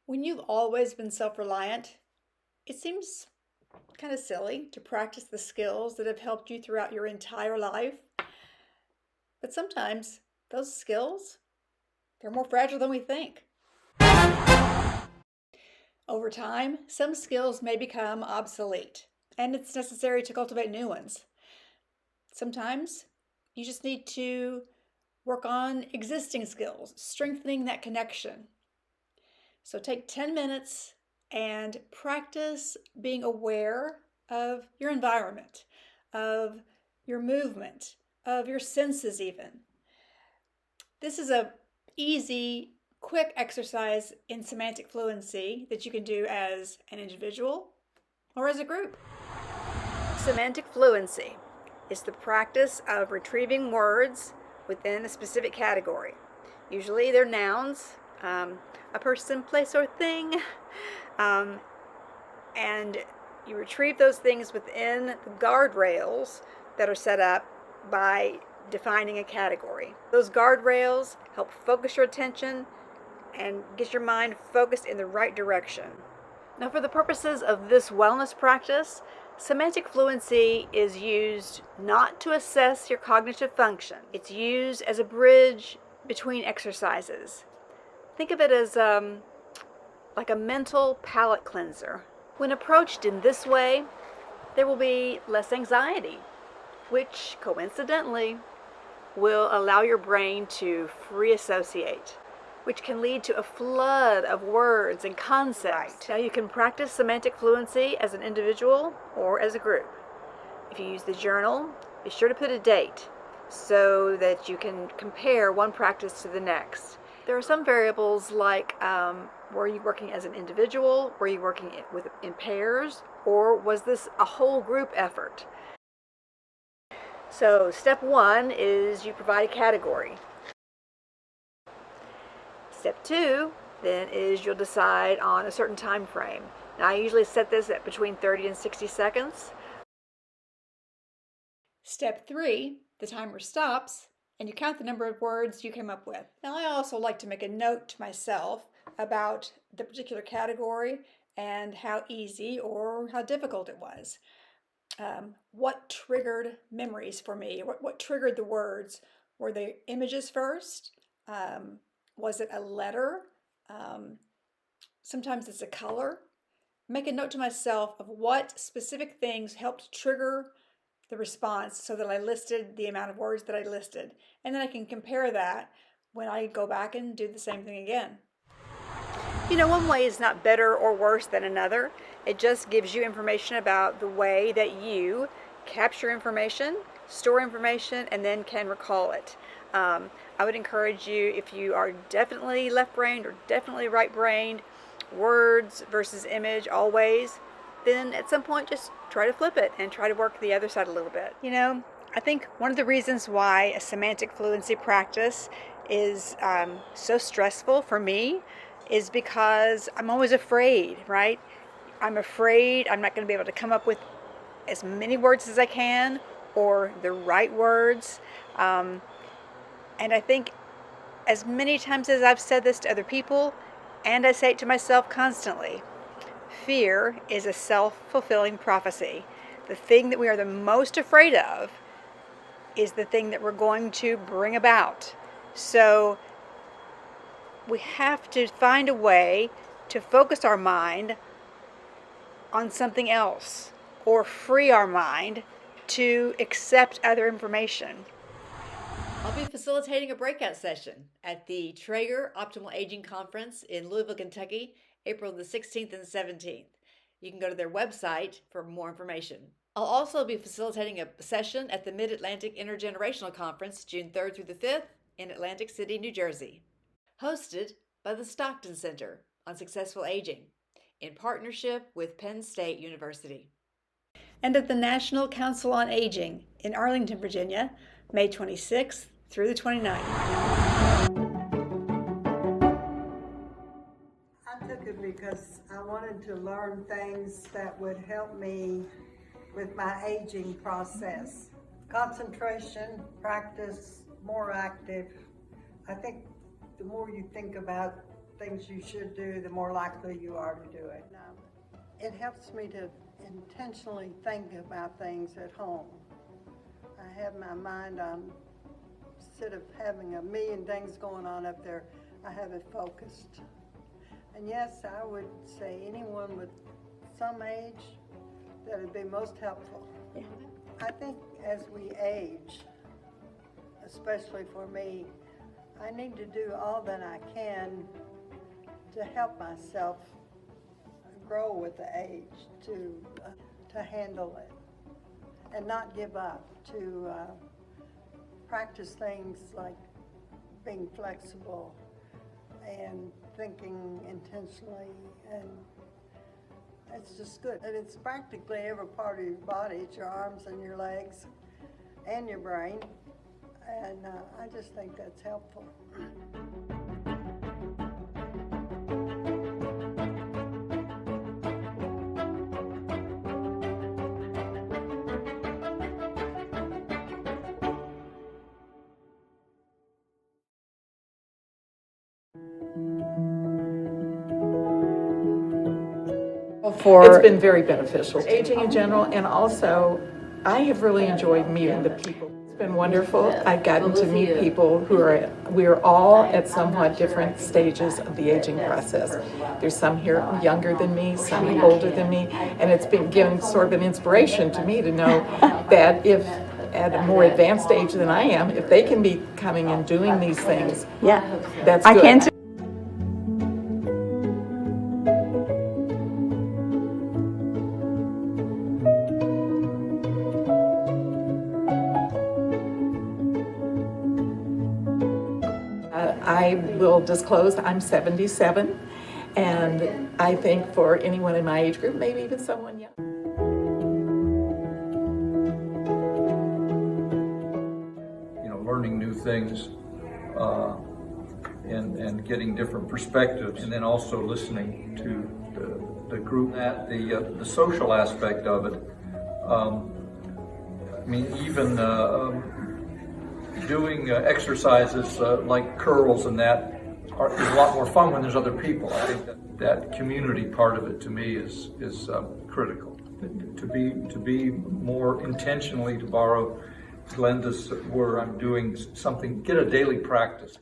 When you've always been self-reliant, it seems kind of silly to practice the skills that have helped you throughout your entire life. But sometimes those skills, they're more fragile than we think. Over time, some skills may become obsolete, and it's necessary to cultivate new ones. Sometimes you just need to work on existing skills, strengthening that connection. So take 10 minutes and practice being aware of your environment, of your movement, of your senses even. This is a easy, quick exercise in semantic fluency that you can do as an individual or as a group. Semantic fluency is the practice of retrieving words within a specific category. Usually they're nouns, a person, place, or thing, and you retrieve those things within the guardrails that are set up by defining a category. Those guardrails help focus your attention and get your mind focused in the right direction. Now, for the purposes of this wellness practice, semantic fluency is used not to assess your cognitive function. It's used as a bridge between exercises. Think of it as like a mental palate cleanser. When approached in this way, there will be less anxiety, which coincidentally will allow your brain to free associate, which can lead to a flood of words and concepts. Now you can practice semantic fluency as an individual or as a group. If you use the journal, be sure to put a date so that you can compare one practice to the next. There are some variables like were you working as an individual, were you working in pairs, or was this a whole group effort? So step one is you provide a category. Step two then is you'll decide on a certain time frame. Now I usually set this at between 30 and 60 seconds. Step three, the timer stops and you count the number of words you came up with. Now I also like to make a note to myself about the particular category and how easy or how difficult it was. What triggered memories for me? What triggered the words? Were they images first? Was it a letter? Sometimes it's a color. Make a note to myself of what specific things helped trigger the response so that I listed the amount of words that I listed. And then I can compare that when I go back and do the same thing again. You know, one way is not better or worse than another. It just gives you information about the way that you capture information, store information, and then can recall it. I would encourage you, if you are definitely left-brained or definitely right-brained, words versus image always, then at some point just try to flip it and try to work the other side a little bit. You know, I think one of the reasons why a semantic fluency practice is so stressful for me is because I'm always afraid, right? I'm afraid I'm not going to be able to come up with as many words as I can or the right words. And I think as many times as I've said this to other people, and I say it to myself constantly, fear is a self-fulfilling prophecy. The thing that we are the most afraid of is the thing that we're going to bring about. So we have to find a way to focus our mind on something else or free our mind to accept other information. I'll be facilitating a breakout session at the Traeger Optimal Aging Conference in Louisville, Kentucky, April the 16th and 17th. You can go to their website for more information. I'll also be facilitating a session at the Mid-Atlantic Intergenerational Conference, June 3rd through the 5th in Atlantic City, New Jersey. Hosted by the Stockton Center on Successful Aging in partnership with Penn State University. And at the National Council on Aging in Arlington, Virginia, May 26th through the 29th. I took it because I wanted to learn things that would help me with my aging process. Concentration, practice, more active. I think the more you think about things you should do, the more likely you are to do it. It helps me to intentionally think about things at home. I have my mind on, instead of having a million things going on up there, I have it focused. And yes, I would say anyone with some age, that would be most helpful. Yeah. I think as we age, especially for me, I need to do all that I can to help myself grow with the age, to handle it and not give up, to practice things like being flexible and thinking intentionally, and it's just good. And it's practically every part of your body. It's your arms and your legs and your brain, and I just think that's helpful. It's been very beneficial, aging in general, and also I have really enjoyed meeting the people. It's been wonderful. I've gotten to meet people we're all at somewhat different stages of the aging process. There's some here younger than me, some older than me, and it's been given sort of an inspiration to me to know that if at a more advanced age than I am, if they can be coming and doing these things, that's good. I can too. I will disclose I'm 77, and I think for anyone in my age group, maybe even someone young. Learning new things and getting different perspectives, and then also listening to the group. The social aspect of it. Even doing exercises like curls and that is a lot more fun when there's other people. I think that community part of it to me is critical. To be more intentionally, to borrow Glenda's word, I'm doing something, get a daily practice.